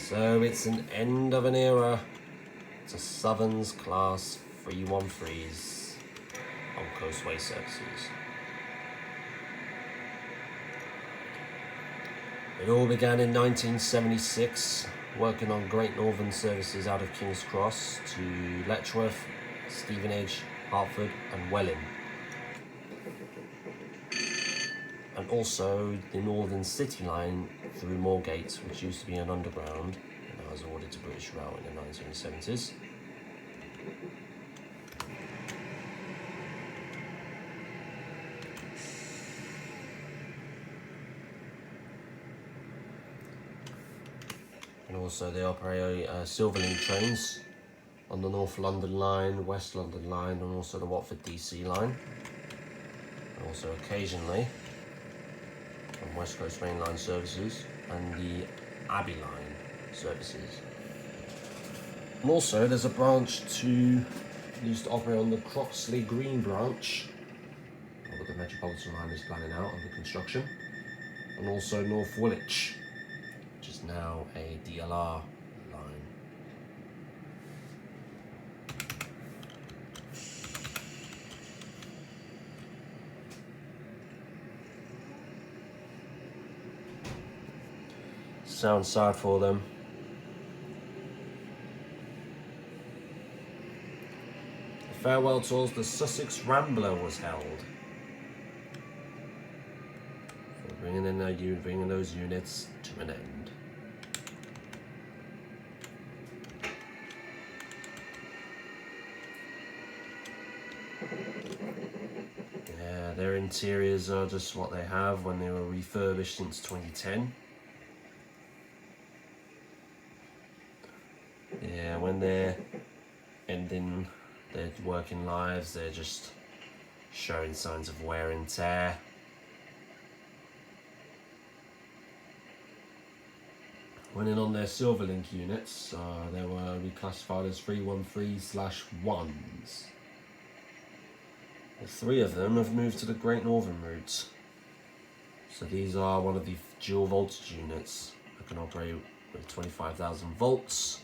So it's an end of an era to Southern's Class 313s on Coastway Services. It all began in 1976, working on Great Northern services out of King's Cross to Letchworth, Stevenage, Hertford and Welling. And also the Northern City Line through Moorgate, which used to be an underground, and that was ordered to British Rail in the 1970s. And also they operate Silverlink trains on the North London Line, West London Line, and also the Watford DC Line. And also occasionally on West Coast Main Line services and the Abbey Line services. And also there's a branch to used to operate on the Croxley Green branch, what the Metropolitan Line is planning out under construction, and also North Woolwich, which is now a DLR line. Sounds sad for them. The farewell tours the Sussex Rambler was held. For bringing those units to an end. Yeah, their interiors are just what they have when they were refurbished since 2010. Yeah, when they're ending their working lives, they're just showing signs of wear and tear. When in on their Silverlink units, they were reclassified as 313/1s. The three of them have moved to the Great Northern route. So these are one of the dual voltage units that can operate with 25,000 volts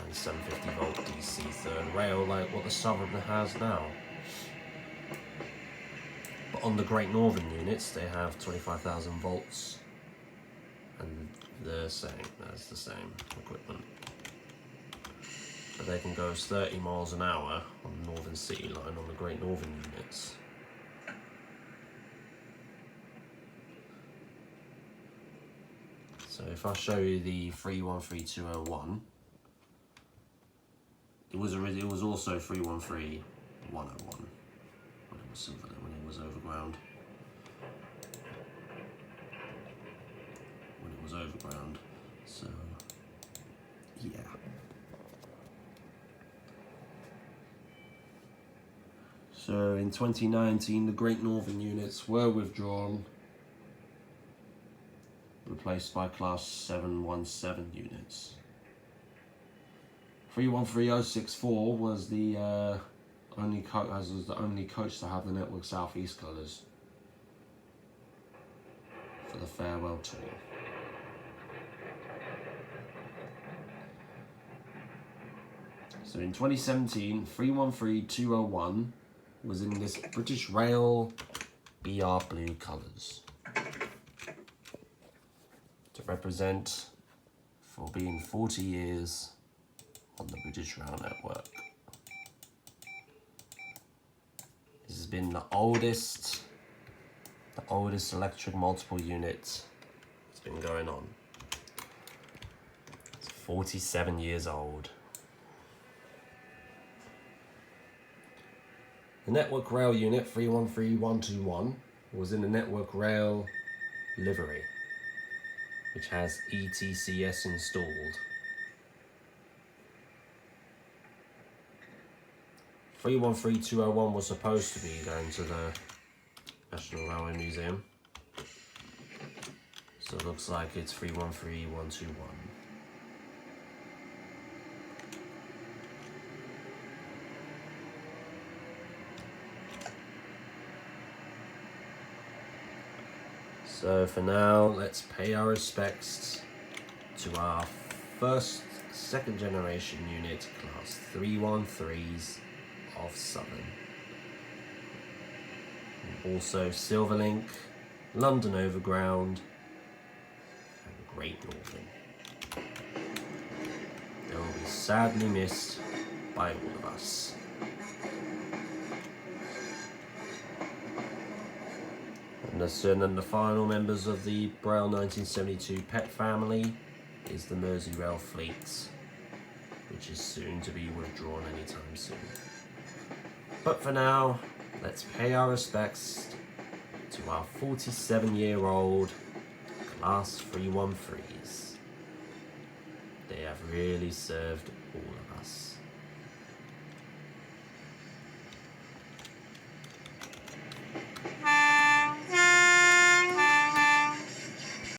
and 750 volt DC third rail, like what the Southern has now. But on the Great Northern units, they have 25,000 volts, and the same equipment. But they can go as 30 miles an hour on the Northern City Line on the Great Northern units. So if I show you the 313201, it was also 313101 when it was silver, when it was overground. So yeah. So in 2019, the Great Northern units were withdrawn, replaced by Class 717 units. 313064 was the only coach to have the Network South East colours for the farewell tour. So in 2017, 313201 was in this British Rail BR blue colours to represent for being 40 years on the British Rail network. This has been the oldest electric multiple unit that's been going on. It's 47 years old. The Network Rail unit 313121 was in the Network Rail livery, which has ETCS installed. 313201 was supposed to be going to the National Railway Museum. So it looks like it's 313121. So for now, let's pay our respects to our second generation unit, class 313s of Southern. Also Silverlink, London Overground, and Great Northern. They will be sadly missed by all of us. And the final members of the Braille 1972 pet family is the Merseyrail fleet, which is soon to be withdrawn anytime soon. But for now, let's pay our respects to our 47-year-old Class 313s. They have really served all of us.